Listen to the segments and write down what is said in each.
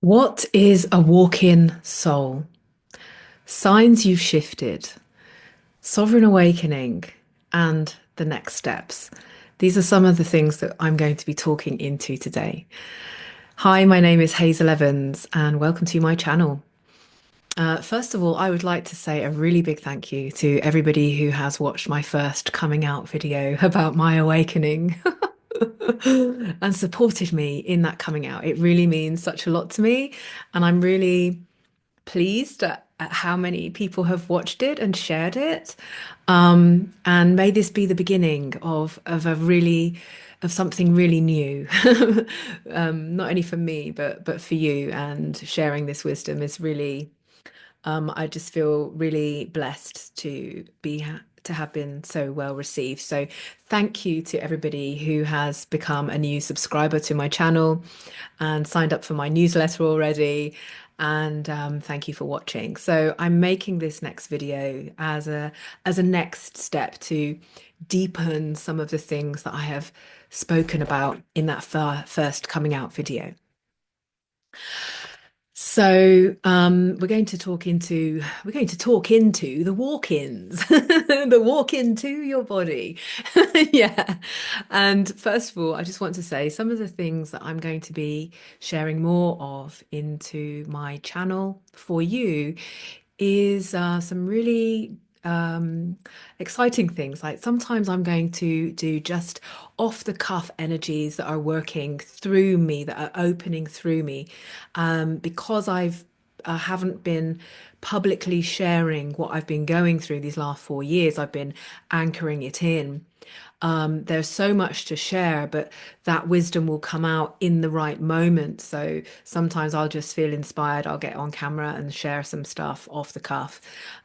What is a walk-in soul? Signs you've shifted, sovereign awakening, and the next steps. These are some of the things that I'm going to be talking into today. Hi, my name is Hazel Evans, and welcome to my channel. First of all, I would like to say a really big thank you to everybody who has watched my first coming out video about my awakening and supported me in that coming out. It really means such a lot to me, and I'm really pleased at how many people have watched it and shared it. And may this be the beginning of a really of something really new, not only for me but for you. And sharing this wisdom is really, I just feel really blessed to have been so well received. So thank you to everybody who has become a new subscriber to my channel and signed up for my newsletter already. And thank you for watching. So I'm making this next video as a next step to deepen some of the things that I have spoken about in that first coming out video. So we're going to talk into the walk-ins, the walk into your body. Yeah. And first of all, I just want to say some of the things that I'm going to be sharing more of into my channel for you is some really exciting things. Like sometimes I'm going to do just off the cuff energies that are working through me, that are opening through me, because I haven't been publicly sharing what I've been going through these last 4 years. I've been anchoring it in. There's so much to share, but that wisdom will come out in the right moment. So sometimes I'll just feel inspired. I'll get on camera and share some stuff off the cuff.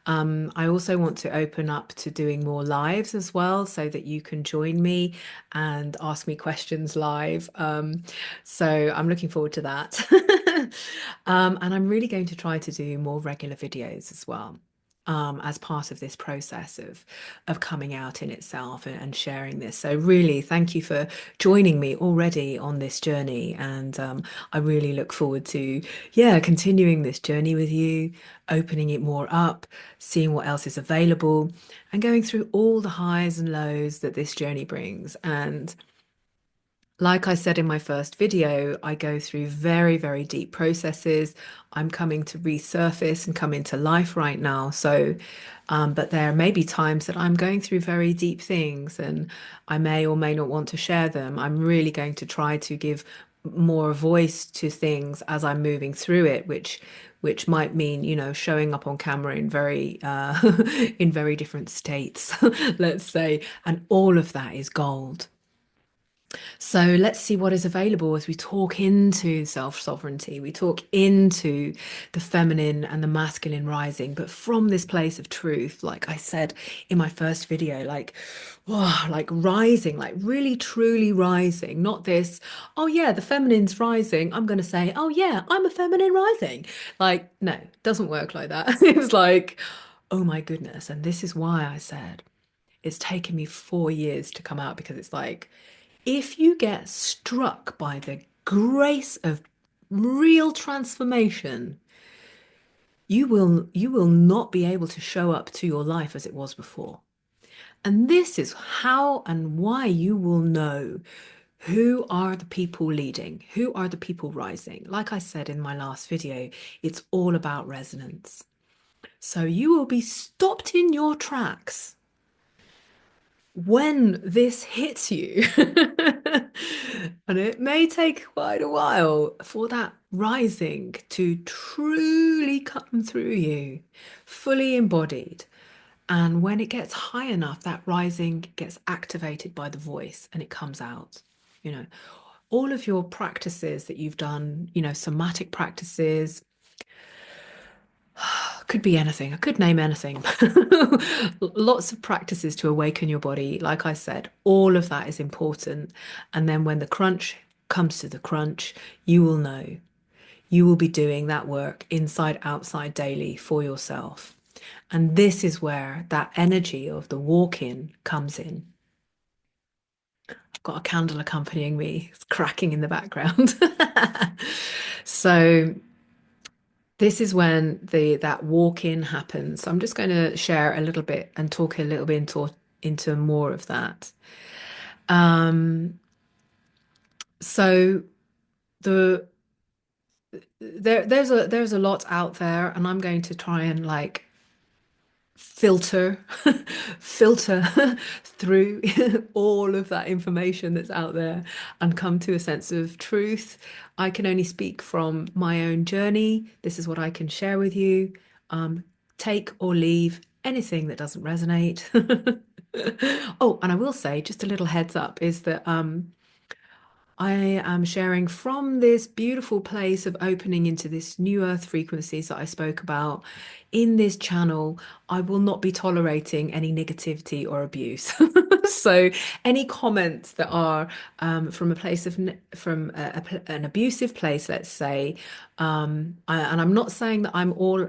I also want to open up to doing more lives as well so that you can join me and ask me questions live. So I'm looking forward to that. And I'm really going to try to do more regular videos as well, as part of this process of coming out in itself and sharing this. So really, thank you for joining me already on this journey, and I really look forward to, yeah, continuing this journey with you, opening it more up, seeing what else is available, and going through all the highs and lows that this journey brings. And like I said in my first video, I go through very, very deep processes. I'm coming to resurface and come into life right now. So, but there may be times that I'm going through very deep things and I may or may not want to share them. I'm really going to try to give more voice to things as I'm moving through it, which might mean, showing up on camera in very in very different states, let's say, and all of that is gold. So let's see what is available as we talk into self-sovereignty. We talk into the feminine and the masculine rising, but from this place of truth, like I said in my first video, like, oh, like rising, like really truly rising, not this, oh yeah, the feminine's rising. I'm going to say, oh yeah, I'm a feminine rising. Like, no, it doesn't work like that. It's like, oh my goodness. And this is why I said it's taken me 4 years to come out, because it's like, if you get struck by the grace of real transformation, you will not be able to show up to your life as it was before. And this is how and why you will know who are the people leading, who are the people rising. Like I said in my last video, it's all about resonance. So you will be stopped in your tracks when this hits you. And it may take quite a while for that rising to truly come through you, fully embodied. And when it gets high enough, that rising gets activated by the voice and it comes out. You know, all of your practices that you've done, somatic practices, could be anything. I could name anything. Lots of practices to awaken your body. Like I said, all of that is important. And then when the crunch comes to the crunch, you will know. You will be doing that work inside, outside, daily for yourself. And this is where that energy of the walk-in comes in. I've got a candle accompanying me. It's cracking in the background. So this is when the that walk-in happens. So I'm just going to share a little bit and talk a little bit into more of that. Um, so the there's a lot out there, and I'm going to try and like filter filter through all of that information that's out there and come to a sense of truth. I can only speak from my own journey. This is what I can share with you. Um, Take or leave anything that doesn't resonate. Oh, and I will say, just a little heads up, is that I am sharing from this beautiful place of opening into this new earth frequencies that I spoke about in this channel. I will not be tolerating any negativity or abuse. So any comments that are from a place of from an abusive place, let's say, and I'm not saying that I'm all,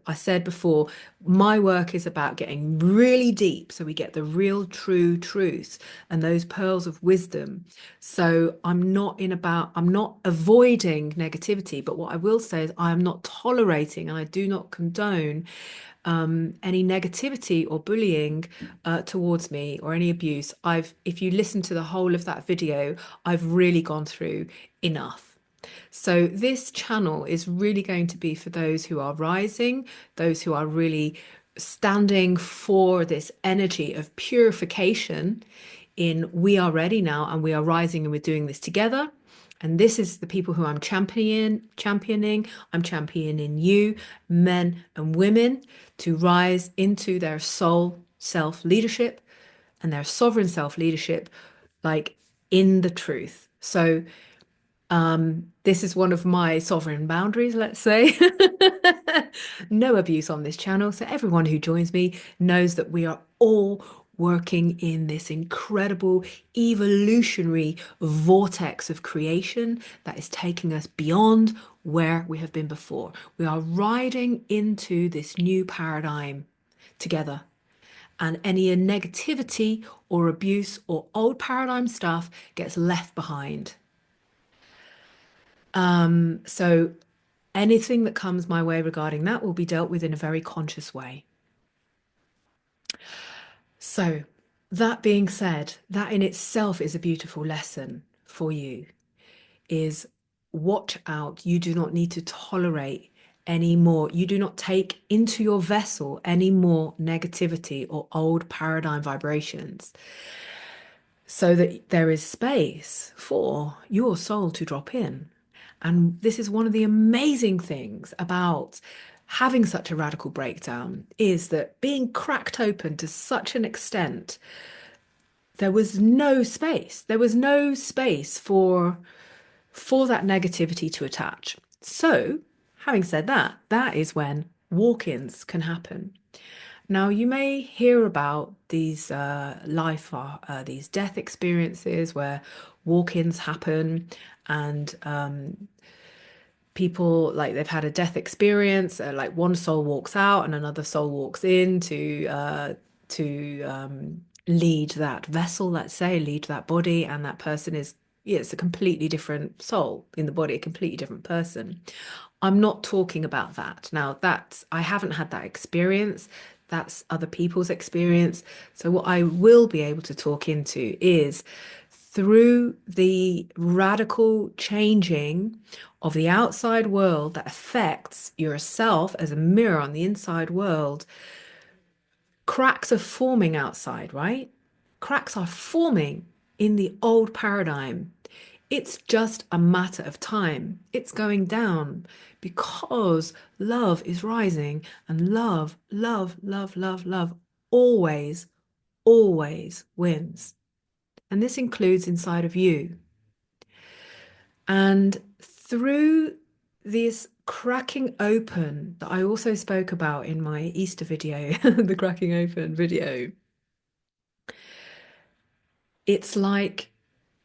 I said before, my work is about getting really deep so we get the real true truth and those pearls of wisdom. So I'm not avoiding negativity, but what I will say is I am not tolerating and I do not condone any negativity or bullying towards me or any abuse. If you listen to the whole of that video, I've really gone through enough. So this channel is really going to be for those who are rising, those who are really standing for this energy of purification in we are ready now and we are rising and we're doing this together. And this is the people who I'm championing. I'm championing you, men and women, to rise into their soul self leadership and their sovereign self leadership, like in the truth. So this is one of my sovereign boundaries, let's say. No abuse on this channel. So everyone who joins me knows that we are all working in this incredible evolutionary vortex of creation that is taking us beyond where we have been before. We are riding into this new paradigm together. And any negativity or abuse or old paradigm stuff gets left behind. So anything that comes my way regarding that will be dealt with in a very conscious way. So, that being said, that in itself is a beautiful lesson for you, is watch out. You do not need to tolerate any more. You do not take into your vessel any more negativity or old paradigm vibrations, so that there is space for your soul to drop in. And this is one of the amazing things about having such a radical breakdown, is that being cracked open to such an extent, there was no space. There was no space for that negativity to attach. So, having said that, that is when walk-ins can happen. Now, you may hear about these these death experiences where walk-ins happen, and people, like, they've had a death experience, like one soul walks out and another soul walks in to lead that vessel, let's say, lead that body, and that person is, yeah, it's a completely different soul in the body, a completely different person. I'm not talking about that. Now, that's, I haven't had that experience. That's other people's experience. So what I will be able to talk into is through the radical changing of the outside world that affects yourself as a mirror on the inside world. Cracks are forming outside, right? Cracks are forming in the old paradigm. It's just a matter of time. It's going down because love is rising, and love, love, love, love, love always, always wins. And this includes inside of you. And through this cracking open that I also spoke about in my Easter video, the cracking open video, it's like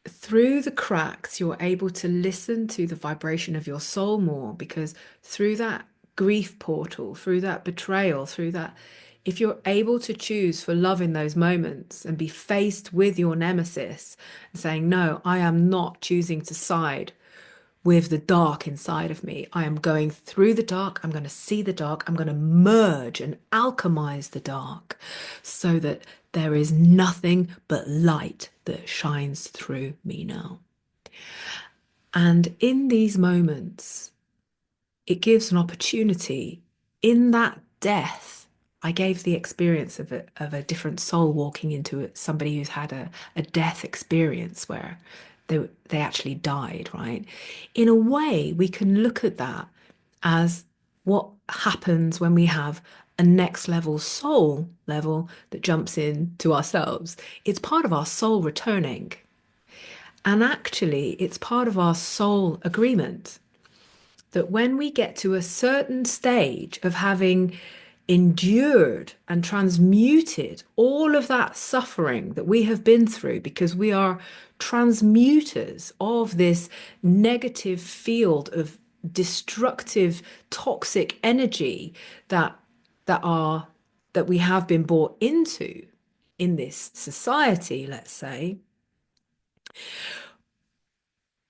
through the cracks, you're able to listen to the vibration of your soul more, because through that grief portal, through that betrayal, through that, if you're able to choose for love in those moments and be faced with your nemesis and saying, no, I am not choosing to side with the dark inside of me. I am going through the dark. I'm going to see the dark. I'm going to merge and alchemize the dark so that there is nothing but light that shines through me now. And in these moments, it gives an opportunity. In that death, I gave the experience of a different soul walking into it, somebody who's had a death experience where they actually died, right? In a way, we can look at that as what happens when we have a next level soul level that jumps in to ourselves. It's part of our soul returning. And actually, it's part of our soul agreement that when we get to a certain stage of having endured and transmuted all of that suffering that we have been through, because we are transmuters of this negative field of destructive, toxic energy that that are that we have been brought into in this society, let's say.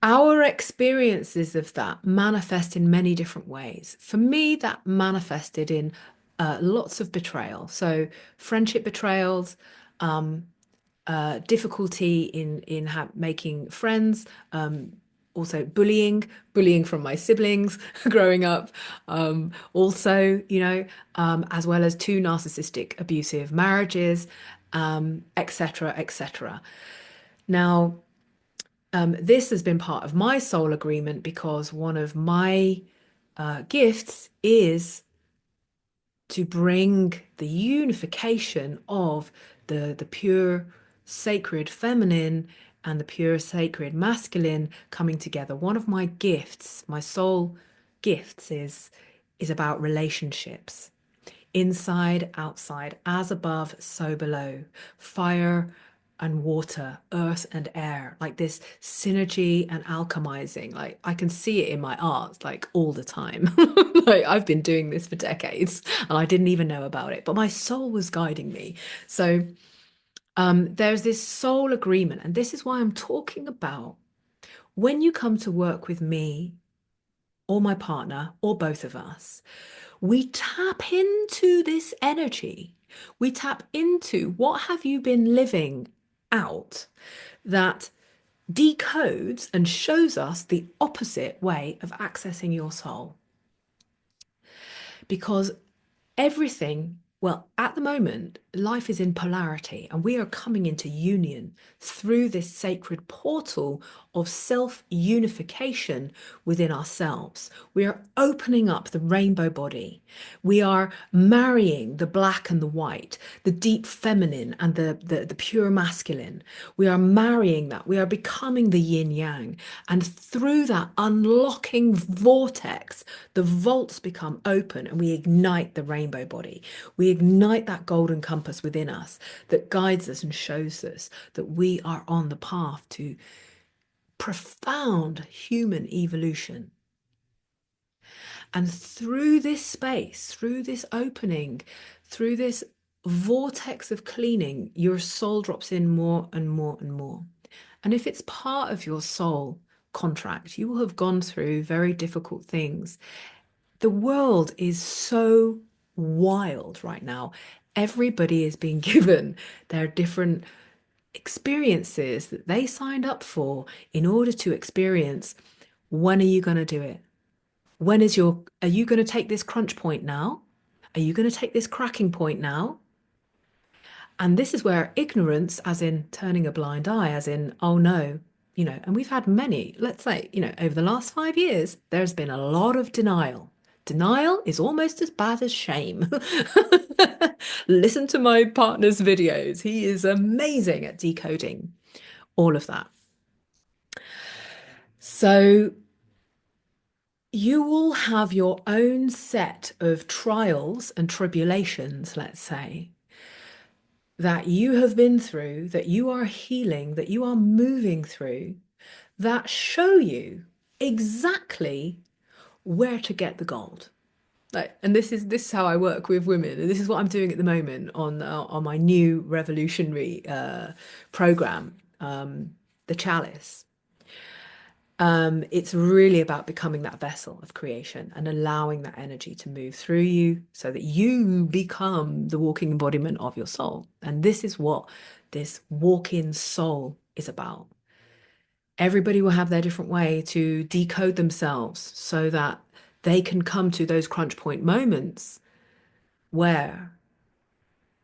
Our experiences of that manifest in many different ways. For me, that manifested in lots of betrayal. So, friendship betrayals, um, difficulty in making friends, also bullying from my siblings growing up, also, as well as two narcissistic abusive marriages, etc., etc. Now, this has been part of my soul agreement because one of my gifts is to bring the unification of the pure sacred feminine and the pure sacred masculine coming together. One of my gifts, my soul gifts, is about relationships. Inside, outside, as above, so below. Fire and water, earth and air, like this synergy and alchemizing. Like I can see it in my art, like all the time. Like I've been doing this for decades and I didn't even know about it, but my soul was guiding me. So there's this soul agreement, and this is why I'm talking about when you come to work with me or my partner or both of us, we tap into this energy. We tap into what have you been living out that decodes and shows us the opposite way of accessing your soul. Because everything, well, at the moment, life is in polarity, and we are coming into union through this sacred portal of self unification within ourselves. We are opening up the rainbow body. We are marrying the black and the white, the deep feminine and the pure masculine. We are marrying that. We are becoming the yin yang. And through that unlocking vortex, the vaults become open and we ignite the rainbow body. We ignite that golden compass within us that guides us and shows us that we are on the path to profound human evolution. And through this space, through this opening, through this vortex of cleaning, your soul drops in more and more and more. And if it's part of your soul contract, you will have gone through very difficult things. The world is so wild right now. Everybody is being given their different experiences that they signed up for in order to experience. When are you going to do it? Are you going to take this crunch point now? Are you going to take this cracking point now? And this is where ignorance, as in turning a blind eye, as in, oh no, and we've had many, let's say, over the last 5 years, there's been a lot of denial. Denial is almost as bad as shame. Listen to my partner's videos. He is amazing at decoding all of that. So you will have your own set of trials and tribulations, let's say, that you have been through, that you are healing, that you are moving through, that show you exactly where to get the gold. Like, and this is how I work with women, and this is what I'm doing at the moment on my new revolutionary program, the Chalice. It's really about becoming that vessel of creation and allowing that energy to move through you so that you become the walking embodiment of your soul. And this is what this walk-in soul is about. Everybody will have their different way to decode themselves so that they can come to those crunch point moments where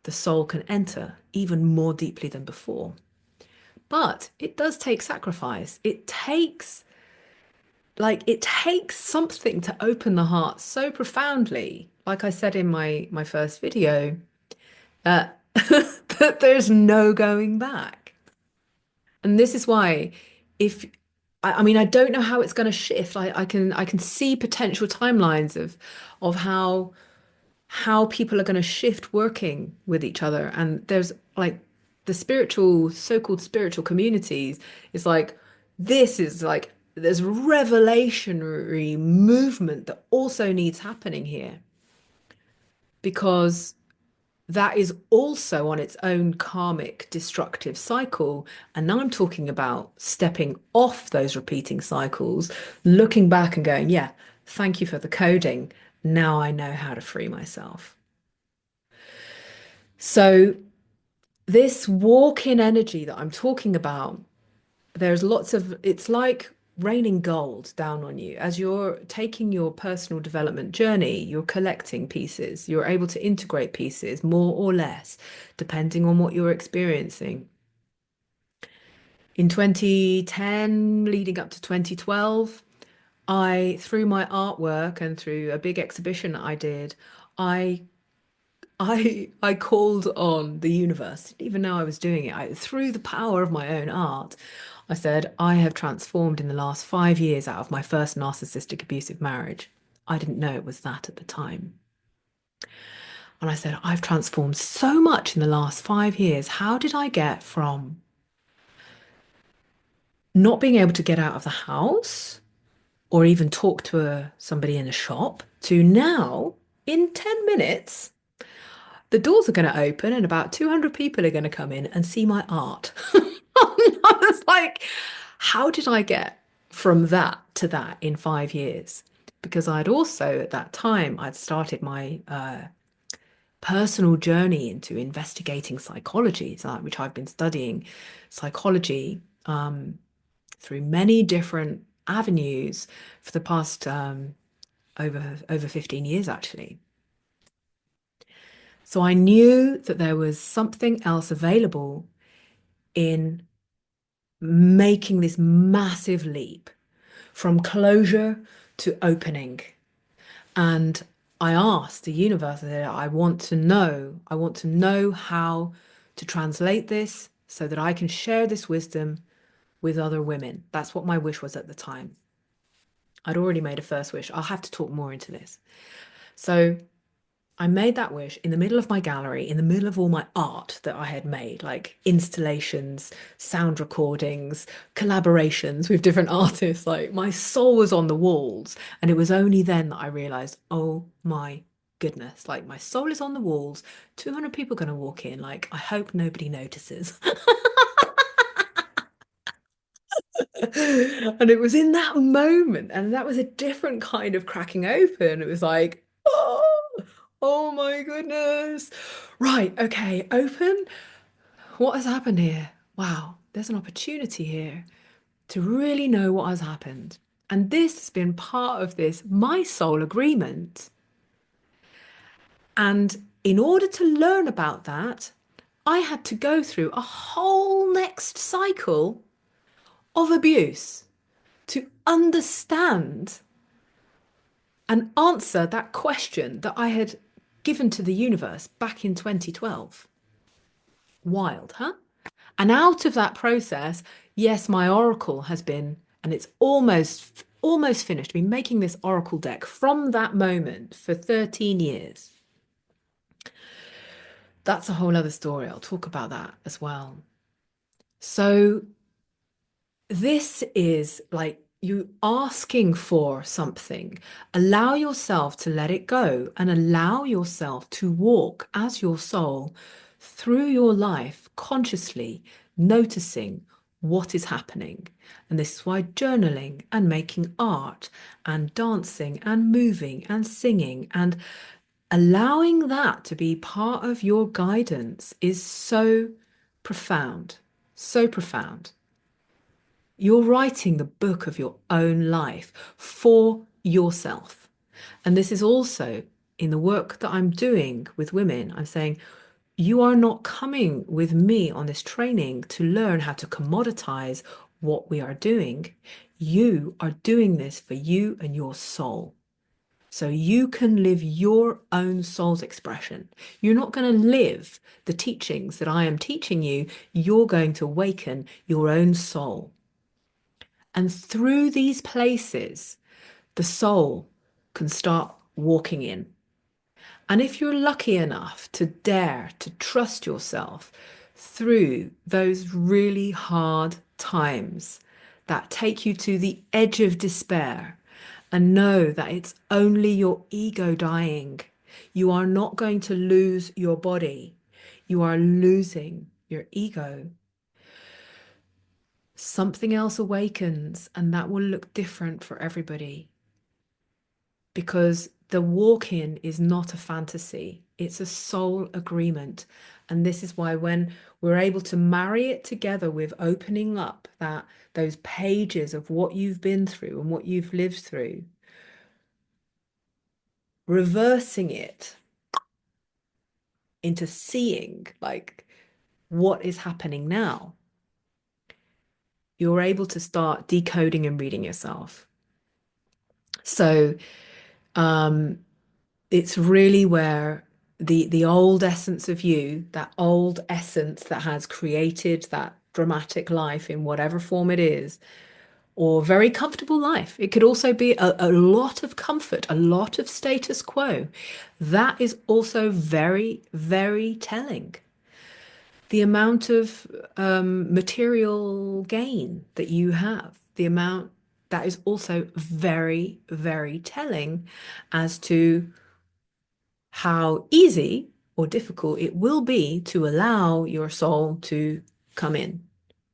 the soul can enter even more deeply than before. But it does take sacrifice. It takes something to open the heart so profoundly, like I said in my first video, that that there's no going back. And this is why, if I mean, I don't know how it's going to shift. I can see potential timelines of how people are going to shift working with each other. And there's like the spiritual, so-called spiritual communities is like, this is like, there's revelationary movement that also needs happening here because that is also on its own karmic destructive cycle. And now I'm talking about stepping off those repeating cycles, looking back and going, yeah, thank you for the coding. Now I know how to free myself. So, this walk in energy that I'm talking about, there's lots of, it's like raining gold down on you. As you're taking your personal development journey, you're collecting pieces. You're able to integrate pieces more or less, depending on what you're experiencing. In 2010, leading up to 2012, through my artwork and through a big exhibition that I did, I I called on the universe, didn't even know I was doing it. Through the power of my own art, I said, I have transformed in the last 5 years out of my first narcissistic abusive marriage. I didn't know it was that at the time. And I said, I've transformed so much in the last 5 years. How did I get from not being able to get out of the house or even talk to somebody in a shop to now, in 10 minutes, the doors are going to open and about 200 people are going to come in and see my art. I was like, how did I get from that to that in 5 years? Because I'd also, at that time, I'd started my personal journey into investigating psychology, which I've been studying psychology through many different avenues for the past over 15 years, actually. So I knew that there was something else available in making this massive leap from closure to opening. And I asked the universe, I want to know how to translate this so that I can share this wisdom with other women. That's what my wish was at the time. I'd already made a first wish. I'll have to talk more into this. So I made that wish in the middle of my gallery, in the middle of all my art that I had made, like installations, sound recordings, collaborations with different artists. Like my soul was on the walls. And it was only then that I realized, oh my goodness, like my soul is on the walls. 200 people are going to walk in. Like, I hope nobody notices. And it was in that moment, and that was a different kind of cracking open. It was like, oh my goodness. Right, okay, open. What has happened here? Wow, there's an opportunity here to really know what has happened. And this has been part of this, my soul agreement. And in order to learn about that, I had to go through a whole next cycle of abuse to understand and answer that question that I had given to the universe back in 2012. Wild, huh? And out of that process, yes, my oracle has been, and it's almost finished. I've been making this oracle deck from that moment for 13 years. That's a whole other story. I'll talk about that as well. So this is like you asking for something. Allow yourself to let it go and allow yourself to walk as your soul through your life consciously, noticing what is happening. And this is why journaling and making art and dancing and moving and singing and allowing that to be part of your guidance is so profound, so profound. You're writing the book of your own life for yourself. And this is also in the work that I'm doing with women. I'm saying, you are not coming with me on this training to learn how to commoditize what we are doing. You are doing this for you and your soul. So you can live your own soul's expression. You're not going to live the teachings that I am teaching you. You're going to awaken your own soul. And through these places, the soul can start walking in. And if you're lucky enough to dare to trust yourself through those really hard times that take you to the edge of despair and know that it's only your ego dying, you are not going to lose your body. You are losing your ego. Something else awakens, and that will look different for everybody because the walk in is not a fantasy, it's a soul agreement. And this is why when we're able to marry it together with opening up that those pages of what you've been through and what you've lived through, reversing it into seeing like what is happening now, you're able to start decoding and reading yourself. So um, it's really where the old essence of you, that old essence that has created that dramatic life in whatever form it is, or very comfortable life. It could also be a lot of comfort, a lot of status quo. That is also very, very telling. The amount of material gain that you have, the amount that is also very, very telling as to how easy or difficult it will be to allow your soul to come in.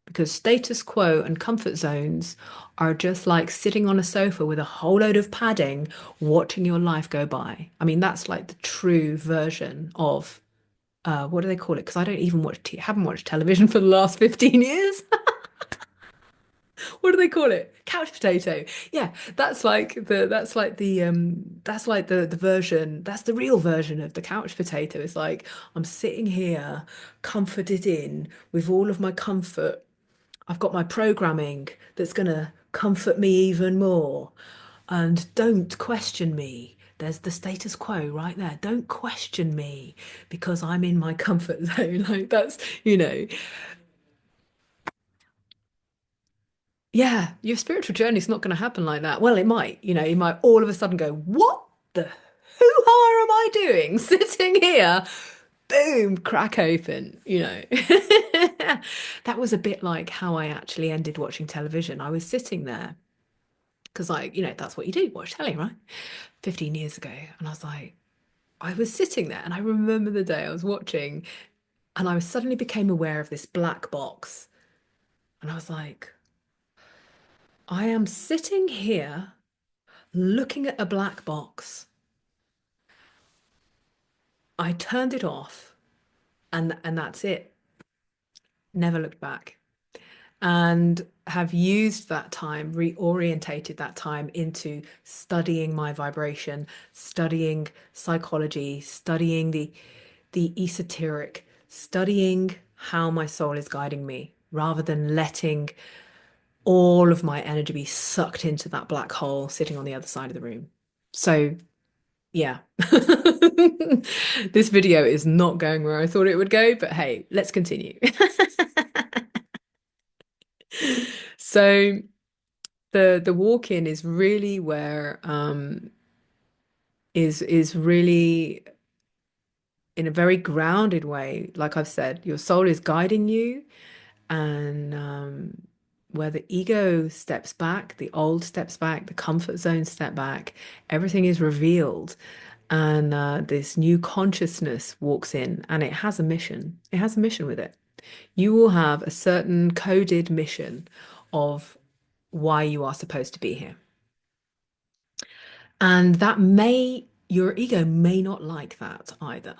Because status quo and comfort zones are just like sitting on a sofa with a whole load of padding, watching your life go by. I mean, that's like the true version of what do they call it? Because I don't even haven't watched television for the last 15 years. What do they call it? Couch potato. Yeah, that's like the version, that's the real version of the couch potato. It's like I'm sitting here comforted in with all of my comfort. I've got my programming that's gonna comfort me even more. And don't question me. There's the status quo right there. Don't question me because I'm in my comfort zone. Like that's, you know, yeah, your spiritual journey is not going to happen like that. Well, it might, you might all of a sudden go, what the hoo-ha am I doing? Sitting here, boom, crack open. That was a bit like how I actually ended watching television. I was sitting there because that's what you do, watch telly, right? 15 years ago. And I was like, I was sitting there and I remember the day I was watching and I suddenly became aware of this black box. And I was like, I am sitting here looking at a black box. I turned it off and that's it. Never looked back. And have used that time, reorientated that time into studying my vibration, studying psychology, studying the esoteric, studying how my soul is guiding me, rather than letting all of my energy be sucked into that black hole sitting on the other side of the room. So yeah. This video is not going where I thought it would go, but hey, let's continue. So the walk-in is really where is really in a very grounded way. Like I've said, your soul is guiding you, and where the ego steps back, the old steps back, the comfort zone step back, everything is revealed. And this new consciousness walks in and it has a mission. It has a mission with it. You will have a certain coded mission of why you are supposed to be here. And your ego may not like that either.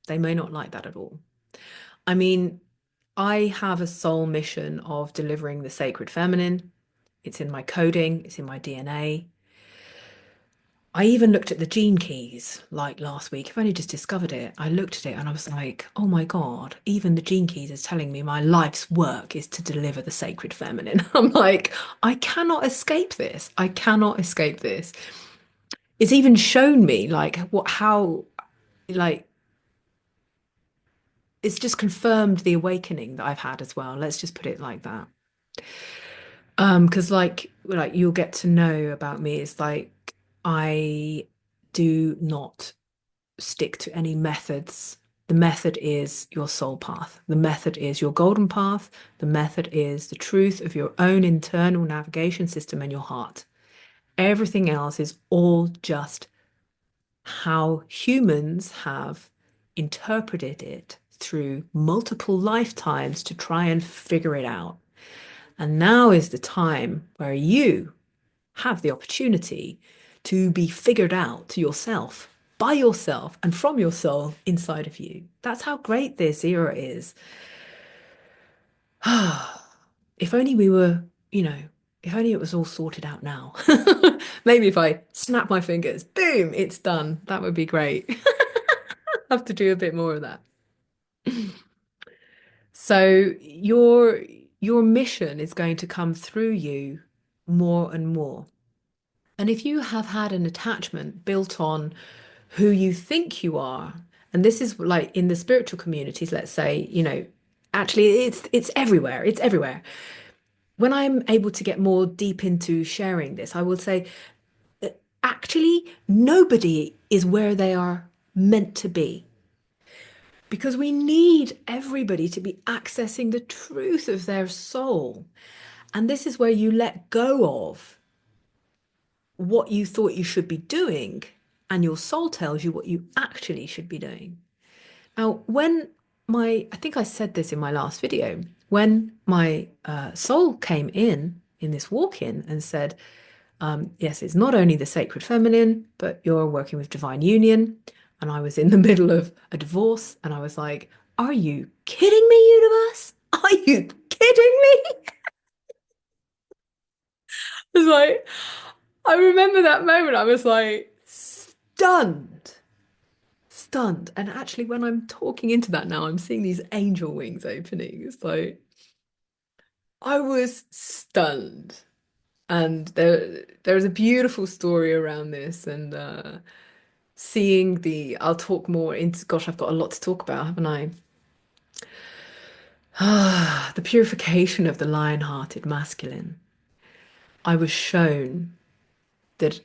They may not like that at all. I mean, I have a soul mission of delivering the sacred feminine. It's in my coding, it's in my DNA. I even looked at the gene keys like last week. I've only just discovered it. I looked at it and I was like, oh my God, even the gene keys is telling me my life's work is to deliver the sacred feminine. I'm like, I cannot escape this. I cannot escape this. It's even shown me like like, it's just confirmed the awakening that I've had as well. Let's just put it like that. Because like you'll get to know about me is like I do not stick to any methods. The method is your soul path. The method is your golden path. The method is the truth of your own internal navigation system and your heart. Everything else is all just how humans have interpreted it through multiple lifetimes to try and figure it out. And now is the time where you have the opportunity to be figured out to yourself, by yourself, and from your soul inside of you. That's how great this era is. If only we were, you know, if only it was all sorted out now. Maybe if I snap my fingers, boom, it's done. That would be great. Have to do a bit more of that. So your mission is going to come through you more and more. And if you have had an attachment built on who you think you are, and this is like in the spiritual communities, let's say, actually it's everywhere. It's everywhere. When I'm able to get more deep into sharing this, I will say actually nobody is where they are meant to be. Because we need everybody to be accessing the truth of their soul. And this is where you let go of what you thought you should be doing, and your soul tells you what you actually should be doing. Now, I think I said this in my last video, when my soul came in this walk in and said, yes, it's not only the sacred feminine, but you're working with divine union. And I was in the middle of a divorce and I was like, are you kidding me, universe? Are you kidding me? I was like, I remember that moment. I was like stunned, stunned. And actually, when I'm talking into that now, I'm seeing these angel wings opening. It's like I was stunned. And there's a beautiful story around this, and seeing I'll talk more into, gosh, I've got a lot to talk about, haven't I? The purification of the lion-hearted masculine. I was shown that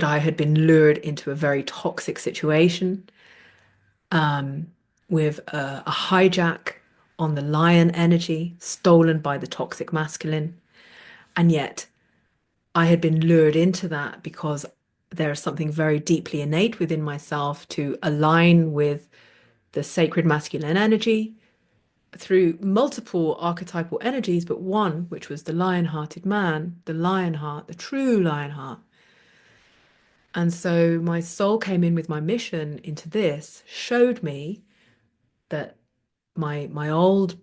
I had been lured into a very toxic situation, um, with a hijack on the lion energy, stolen by the toxic masculine. And yet I had been lured into that because there is something very deeply innate within myself to align with the sacred masculine energy through multiple archetypal energies, but one, which was the lion-hearted man, the lion heart, the true lion heart. And so my soul came in with my mission into this, showed me that my old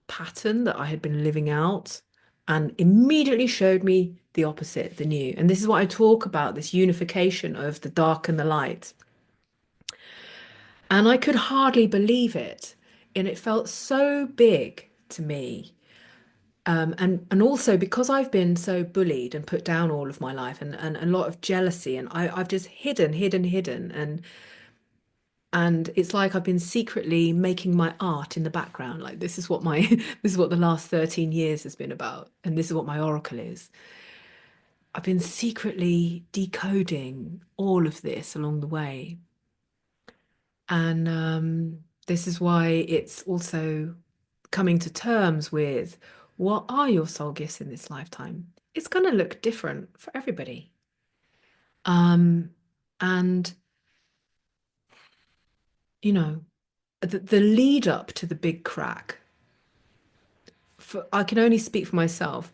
pattern that I had been living out, and immediately showed me the opposite, the new. And this is what I talk about, this unification of the dark and the light. And I could hardly believe it. And it felt so big to me. And also because I've been so bullied and put down all of my life, and a lot of jealousy, and I've just hidden, hidden, hidden. And it's like I've been secretly making my art in the background. Like this is what my this is what the last 13 years has been about, and this is what my oracle is. I've been secretly decoding all of this along the way. And this is why it's also coming to terms with what are your soul gifts in this lifetime. It's going to look different for everybody. Um, and, you know, the lead up to the big crack, I can only speak for myself.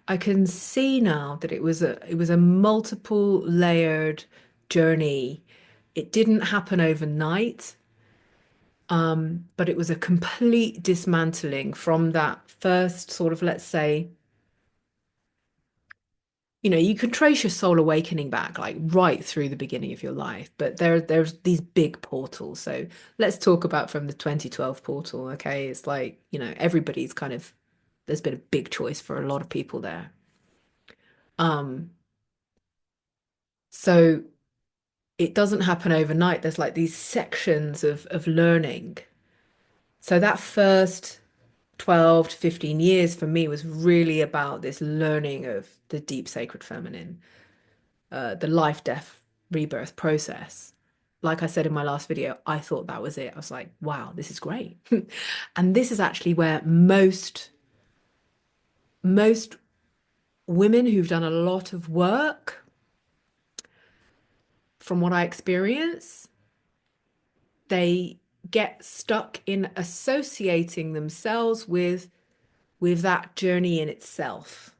I can see now that it was a multiple layered journey. It didn't happen overnight, but it was a complete dismantling from that first sort of, let's say, you can trace your soul awakening back like right through the beginning of your life, but there's these big portals. So let's talk about from the 2012 portal, okay? It's like, everybody's kind of there's been a big choice for a lot of people there. Um, so it doesn't happen overnight. There's like these sections of learning. So that first 12 to 15 years for me was really about this learning of the deep sacred feminine, the life, death, rebirth process. Like I said in my last video, I thought that was it. I was like, wow, this is great. And this is actually where most women who've done a lot of work, from what I experience, they get stuck in associating themselves with that journey in itself.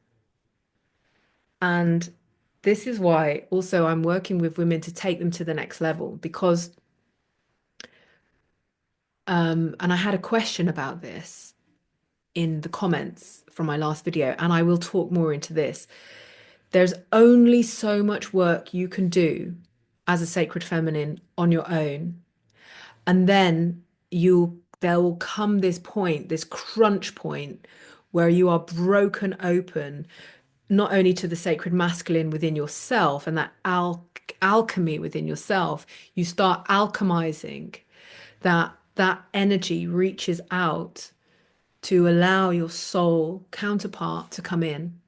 And this is why also I'm working with women to take them to the next level because and I had a question about this in the comments from my last video, and I will talk more into this. There's only so much work you can do as a sacred feminine on your own. And then there will come this point, this crunch point, where you are broken open, not only to the sacred masculine within yourself and that alchemy within yourself, you start alchemizing that energy reaches out to allow your soul counterpart to come in.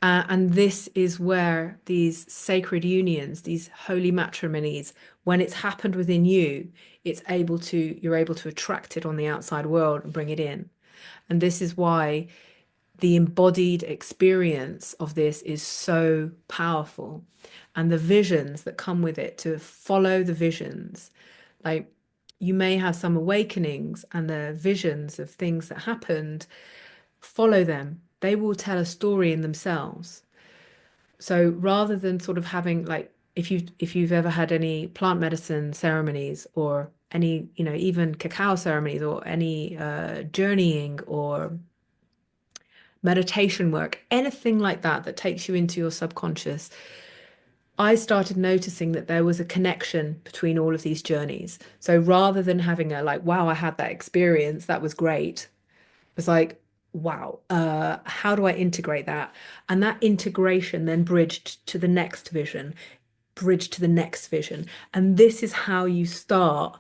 And this is where these sacred unions, these holy matrimonies, when it's happened within you, you're able to attract it on the outside world and bring it in. And this is why the embodied experience of this is so powerful. And the visions that come with it, to follow the visions, like you may have some awakenings and the visions of things that happened, follow them. They will tell a story in themselves. So rather than sort of having like, if you've ever had any plant medicine ceremonies or any, even cacao ceremonies or any journeying or meditation work, anything like that that takes you into your subconscious, I started noticing that there was a connection between all of these journeys. So rather than having a like, wow, I had that experience, that was great, it was like, wow, how do I integrate that? And that integration then bridged to the next vision, bridged to the next vision. And this is how you start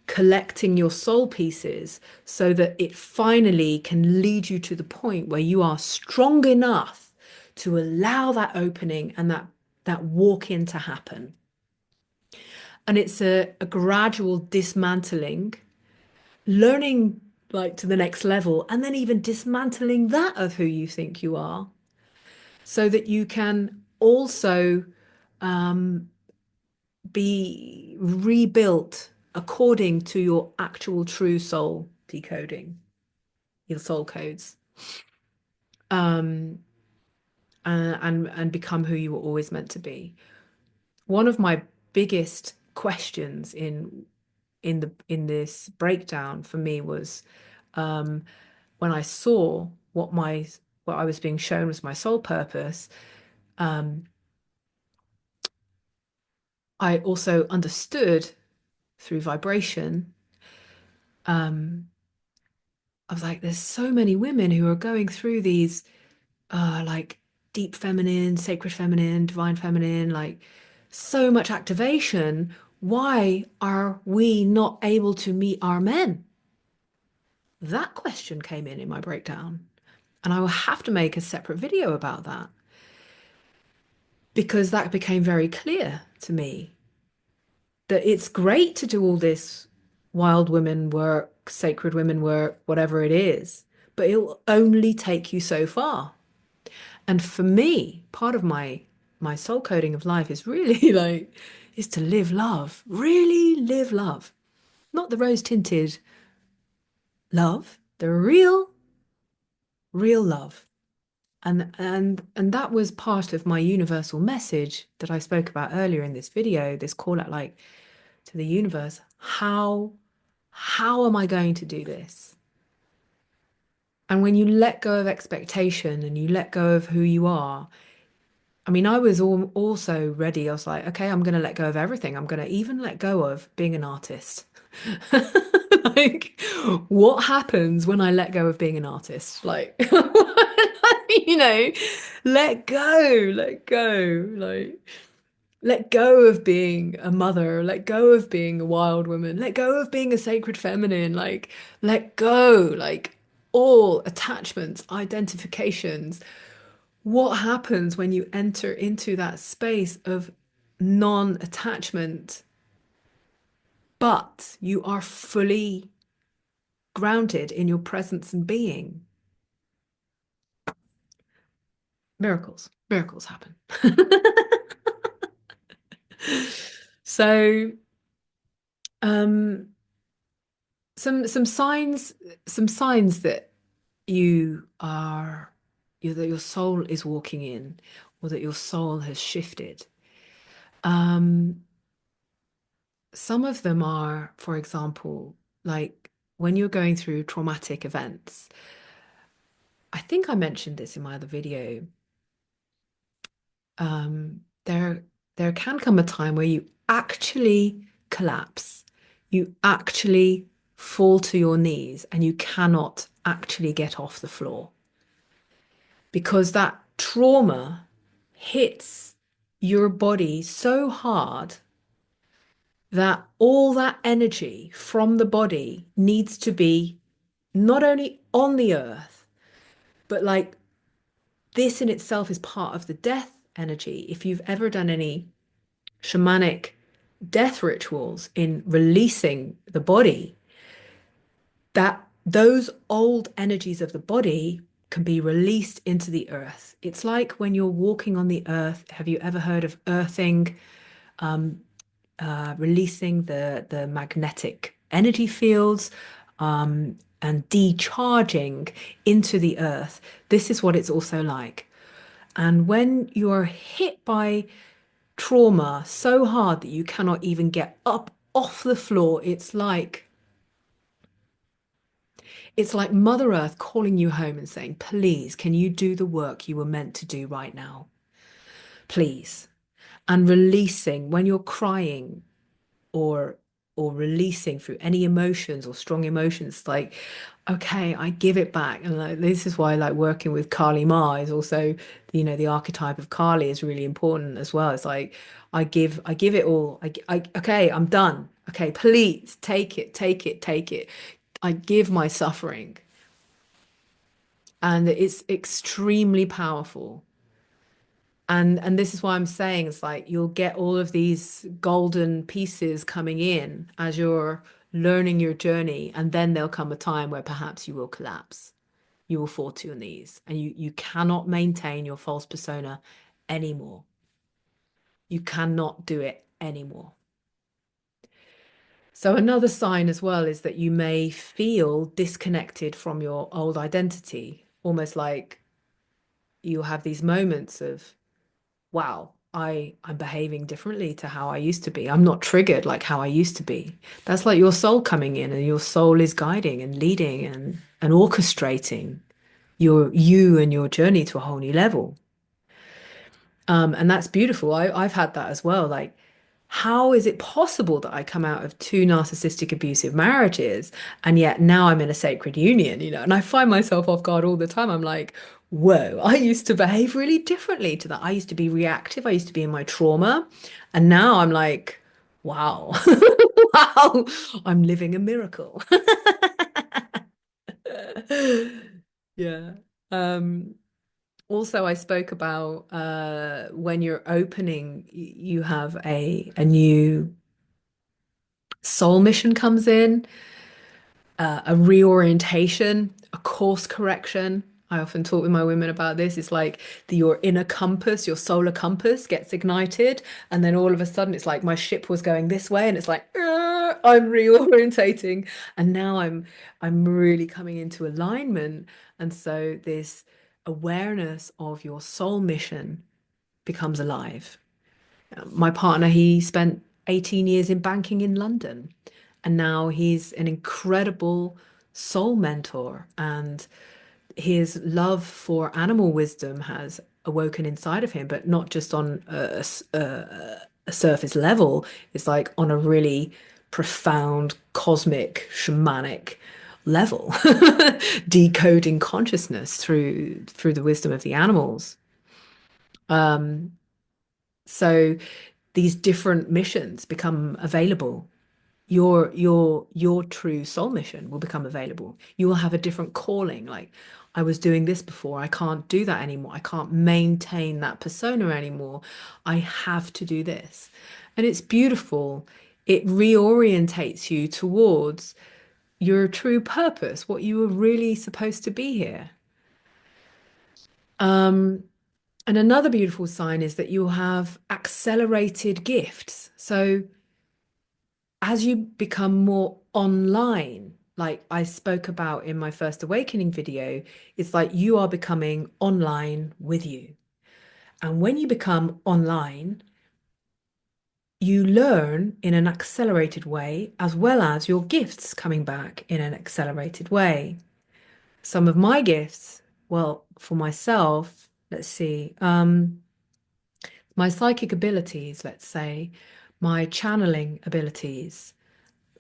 collecting your soul pieces so that it finally can lead you to the point where you are strong enough to allow that opening and that walk in to happen. And it's a gradual dismantling, learning like to the next level, and then even dismantling that of who you think you are, so that you can also be rebuilt according to your actual true soul decoding, your soul codes, um, and become who you were always meant to be. One of my biggest questions in this breakdown for me was when I saw what I was being shown was my soul purpose. I also understood through vibration. I was like, there's so many women who are going through these like deep feminine, sacred feminine, divine feminine, like so much activation. Why are we not able to meet our men? That question came in my breakdown. And I will have to make a separate video about that because that became very clear to me that it's great to do all this wild women work, sacred women work, whatever it is, but it'll only take you so far. And for me, part of my soul coding of life is really like is to live love, really live love. not the rose-tinted love, the real, real love. And that was part of my universal message that I spoke about earlier in this video, this call out like to the universe. How am I going to do this? And when you let go of expectation and you let go of who you are, I mean, I was also ready. I was like, okay, I'm going to let go of everything. I'm going to even let go of being an artist. Like, what happens when I let go of being an artist? Like, you know, let go, like, let go of being a mother, let go of being a wild woman, let go of being a sacred feminine, like, let go, like, all attachments, identifications. What happens when you enter into that space of non-attachment, but you are fully grounded in your presence and being? Miracles happen. So, um, some signs, some signs that you are, that your soul is walking in, or that your soul has shifted. Um, some of them are, for example, like when you're going through traumatic events. I think I mentioned this in my other video. There can come a time where you actually collapse, you actually fall to your knees, and you cannot actually get off the floor because that trauma hits your body so hard that all that energy from the body needs to be not only on the earth, but like this in itself is part of the death energy. If you've ever done any shamanic death rituals in releasing the body, that those old energies of the body can be released into the earth. It's like when you're walking on the earth. Have you ever heard of earthing? Releasing the magnetic energy fields and decharging into the earth. This is what it's also like. And when you are hit by trauma so hard that you cannot even get up off the floor, it's like Mother Earth calling you home and saying, please, can you do the work you were meant to do right now? Please. And releasing when you're crying or releasing through any emotions or strong emotions, like, okay, I give it back. And like, this is why like working with Kali Ma is also, the archetype of Kali is really important as well. It's like I give it all. Okay, I'm done. Okay, please take it, take it, take it. I give my suffering, and it's extremely powerful. And this is why I'm saying it's like you'll get all of these golden pieces coming in as you're learning your journey, and then there'll come a time where perhaps you will collapse. You will fall to your knees, and you cannot maintain your false persona anymore. You cannot do it anymore. So another sign as well is that you may feel disconnected from your old identity, almost like you'll have these moments of, wow, I'm behaving differently to how I used to be. I'm not triggered like how I used to be. That's like your soul coming in, and your soul is guiding and leading and orchestrating you and your journey to a whole new level. And that's beautiful. I've had that as well. Like, how is it possible that I come out of two narcissistic abusive marriages and yet now I'm in a sacred union, And I find myself off guard all the time. I'm like, whoa, I used to behave really differently to that. I used to be reactive. I used to be in my trauma. And now I'm like, wow, wow, I'm living a miracle. Yeah. Um, Also, I spoke about when you're opening, you have a new soul mission comes in, a reorientation, a course correction. I often talk with my women about this. It's like your inner compass, your solar compass gets ignited, and then all of a sudden it's like my ship was going this way, and it's like, I'm reorientating, and now I'm really coming into alignment. And so this awareness of your soul mission becomes alive. My partner, he spent 18 years in banking in London, and now he's an incredible soul mentor. And his love for animal wisdom has awoken inside of him, but not just on a surface level. It's like on a really profound, cosmic, shamanic level, decoding consciousness through the wisdom of the animals. Um, so these different missions become available. Your true soul mission will become available. You will have a different calling. Like, I was doing this before, I can't do that anymore. I can't maintain that persona anymore. I have to do this. And it's beautiful. It reorientates you towards your true purpose, what you were really supposed to be here. Um, and another beautiful sign is that you'll have accelerated gifts. So as you become more online, like I spoke about in my first awakening video, it's like you are becoming online with you. And when you become online, you learn in an accelerated way, as well as your gifts coming back in an accelerated way. Some of my gifts, well, for myself, let's see, my psychic abilities, let's say, my channeling abilities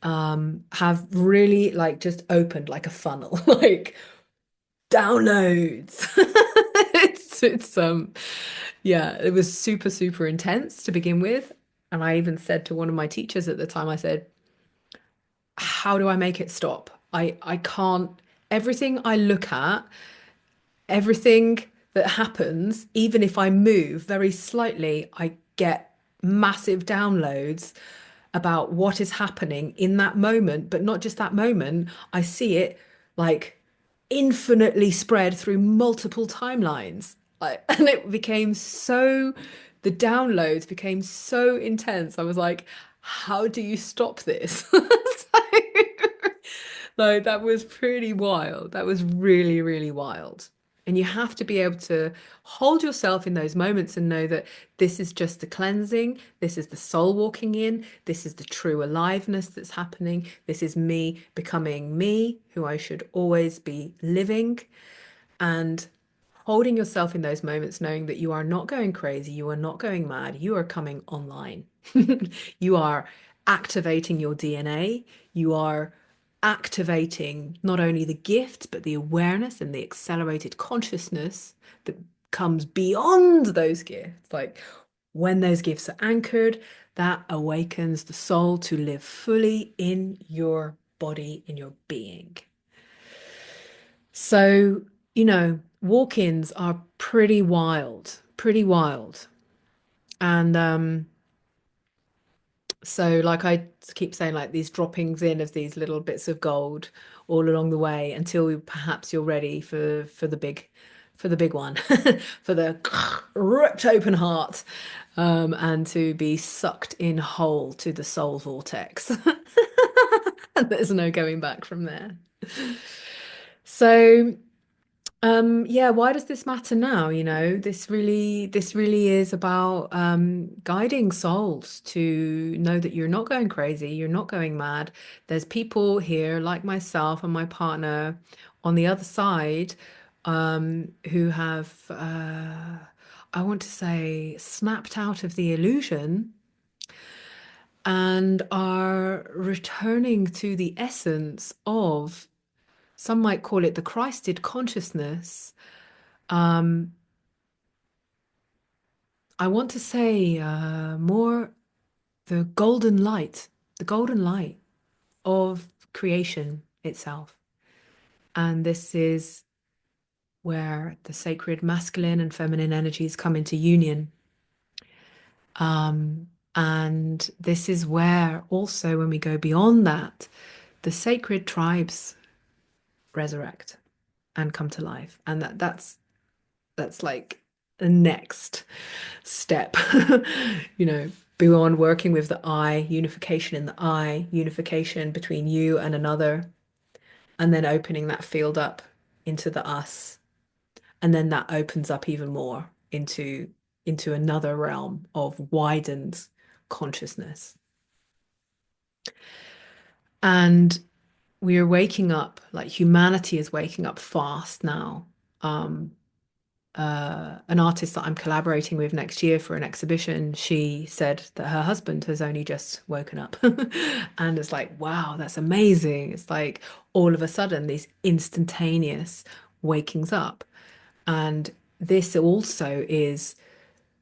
have really like just opened like a funnel, like downloads. It's yeah, it was super, super intense to begin with. And I even said to one of my teachers at the time, I said, how do I make it stop? I can't, everything I look at, everything that happens, even if I move very slightly, I get massive downloads about what is happening in that moment, but not just that moment. I see it like infinitely spread through multiple timelines. Like, and it became so, the downloads became so intense. I was like, how do you stop this? Like, that was pretty wild. That was really, really wild. And you have to be able to hold yourself in those moments and know that this is just the cleansing, this is the soul walking in, this is the true aliveness that's happening, this is me becoming me, who I should always be living. And holding yourself in those moments, knowing that you are not going crazy, you are not going mad, you are coming online. You are activating your DNA, you are activating not only the gift, but the awareness and the accelerated consciousness that comes beyond those gifts. Like, when those gifts are anchored, that awakens the soul to live fully in your body, in your being. So, walk-ins are pretty wild, pretty wild. And so like I keep saying, like these droppings in of these little bits of gold all along the way until perhaps you're ready for the big one, for the ripped open heart, and to be sucked in whole to the soul vortex. And there's no going back from there. So yeah, why does this matter now? This really is about guiding souls to know that you're not going crazy, you're not going mad. There's people here like myself and my partner on the other side who have I want to say snapped out of the illusion and are returning to the essence of, some might call it the Christed consciousness. Um, I want to say more the golden light of creation itself. And this is where the sacred masculine and feminine energies come into union. And this is where also, when we go beyond that, the sacred tribes resurrect and come to life. And that's like the next step, you know. beyond working with the I, unification in the I, unification between you and another, and then opening that field up into the us. And then that opens up even more into another realm of widened consciousness. And we are waking up, like humanity is waking up fast now. Um, an artist that I'm collaborating with next year for an exhibition, she said that her husband has only just woken up. And it's like, wow, that's amazing. It's like all of a sudden these instantaneous wakings up. And this also is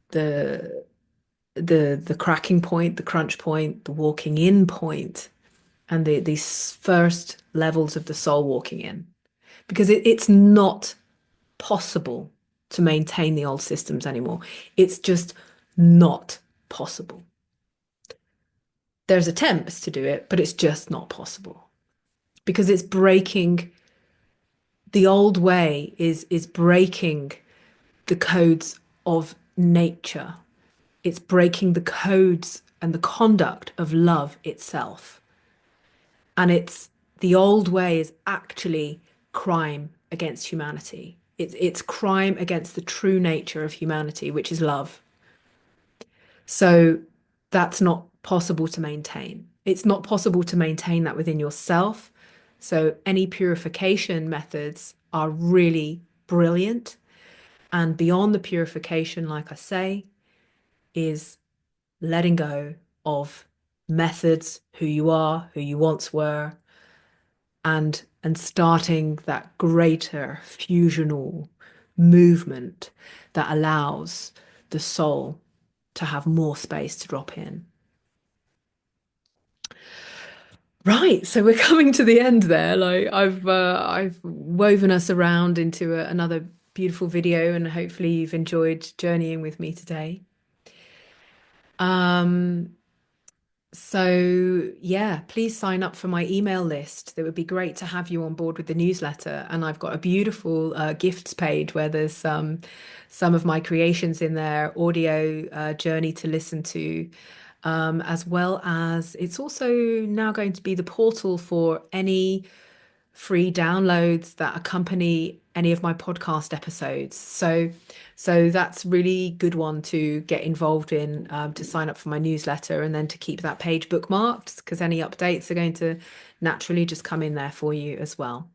the the cracking point, the crunch point, the walking in point, and these first levels of the soul walking in. Because it's not possible to maintain the old systems anymore. It's just not possible. There's attempts to do it, but it's just not possible because it's breaking the old way is breaking the codes of nature. It's breaking the codes and the conduct of love itself. And it's the old way is actually crime against humanity. It's crime against the true nature of humanity, which is love. So that's not possible to maintain. It's not possible to maintain that within yourself. So any purification methods are really brilliant. And beyond the purification, like I say, is letting go of methods, who you are, who you once were, and starting that greater fusional movement that allows the soul to have more space to drop in. Right, so we're coming to the end there. Like I've woven us around into another beautiful video, and hopefully you've enjoyed journeying with me today. Um, So, yeah, please sign up for my email list. It would be great to have you on board with the newsletter. And I've got a beautiful gifts page where there's some of my creations in there, audio journey to listen to, as well as it's also now going to be the portal for any free downloads that accompany any of my podcast episodes. So that's really good one to get involved in, to sign up for my newsletter and then to keep that page bookmarked because any updates are going to naturally just come in there for you as well.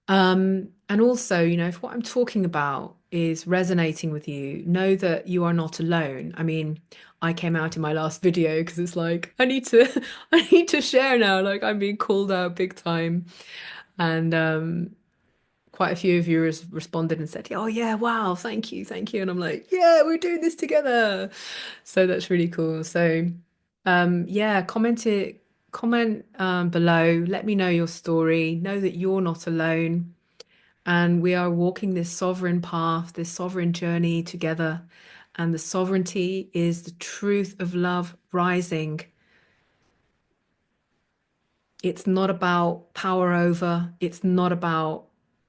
And also, if what I'm talking about is resonating with you, know that you are not alone. I mean, I came out in my last video because it's like I need to I need to share now. Like I'm being called out big time. And quite a few of you responded and said, "Oh yeah, wow, thank you." And I'm like, "Yeah, we're doing this together." So that's really cool. So yeah, comment below. Let me know your story. Know that you're not alone. And we are walking this sovereign path, this sovereign journey together. And the sovereignty is the truth of love rising. It's not about power over, it's not about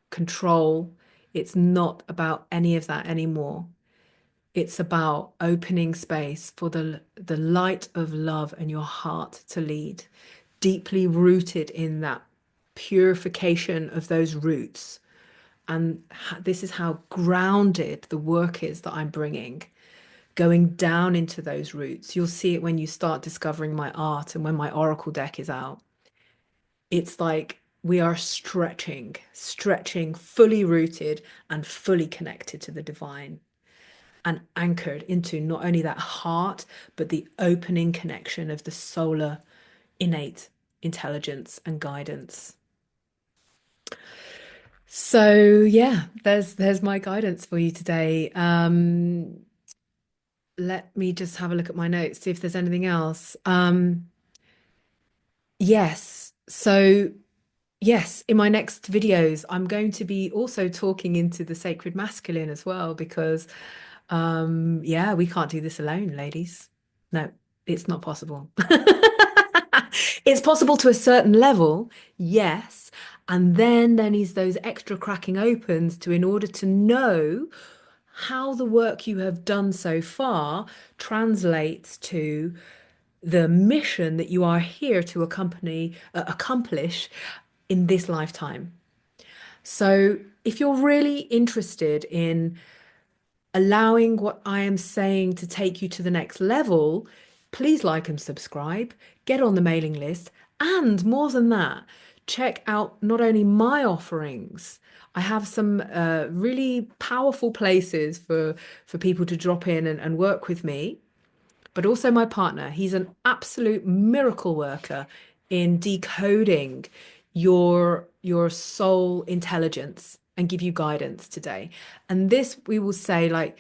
control, it's not about any of that anymore. It's about opening space for the light of love and your heart to lead, deeply rooted in that purification of those roots. And this is how grounded the work is that I'm bringing, going down into those roots. You'll see it when you start discovering my art and when my oracle deck is out. It's like we are stretching, fully rooted and fully connected to the divine and anchored into not only that heart, but the opening connection of the solar innate intelligence and guidance. So yeah, there's my guidance for you today. Let me just have a look at my notes, see if there's anything else. Yes. So yes, in my next videos, I'm going to be also talking into the sacred masculine as well, because yeah, we can't do this alone, ladies. No, it's not possible. It's possible to a certain level, yes. And then there needs those extra cracking opens to in order to know how the work you have done so far translates to the mission that you are here to accomplish in this lifetime. So, if you're really interested in allowing what I am saying to take you to the next level, please like and subscribe, get on the mailing list, and more than that, check out not only my offerings. I have some really powerful places for people to drop in and work with me, but also my partner. He's an absolute miracle worker in decoding your soul intelligence and give you guidance today. And this we will say like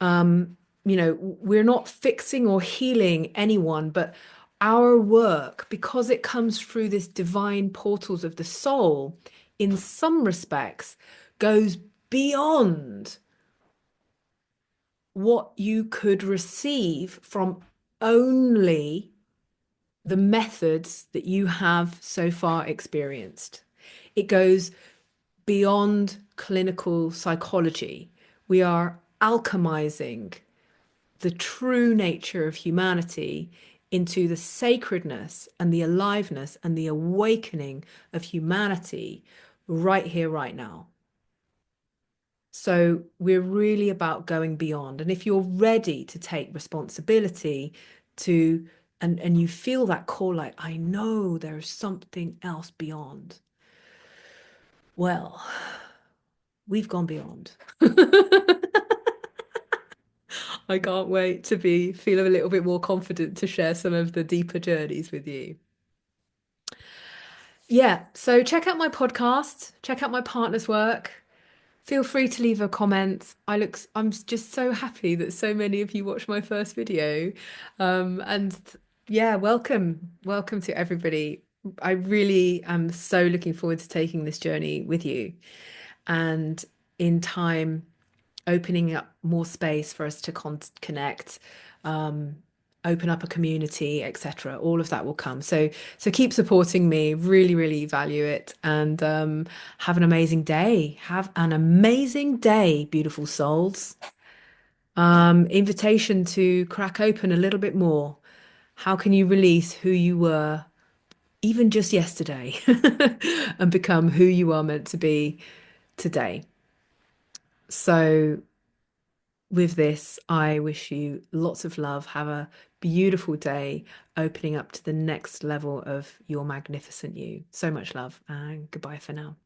we're not fixing or healing anyone, but our work, because it comes through this divine portals of the soul, in some respects, goes beyond what you could receive from only the methods that you have so far experienced. It goes beyond clinical psychology. We are alchemizing the true nature of humanity into the sacredness and the aliveness and the awakening of humanity right here, right now. So we're really about going beyond. And if you're ready to take responsibility to, and you feel that call, like, I know there's something else beyond. Well, we've gone beyond. I can't wait to feel a little bit more confident to share some of the deeper journeys with you. Yeah, so check out my podcast, check out my partner's work. Feel free to leave a comment. I'm just so happy that so many of you watched my first video. And yeah, welcome to everybody. I really am so looking forward to taking this journey with you. And in time, opening up more space for us to connect, um, open up a community, etc. All of that will come. So keep supporting me. Really, really value it. And have an amazing day. Have an amazing day, beautiful souls. Invitation to crack open a little bit more. How can you release who you were even just yesterday and become who you are meant to be today? So with this, I wish you lots of love. Have a beautiful day, opening up to the next level of your magnificent you. So much love, and goodbye for now.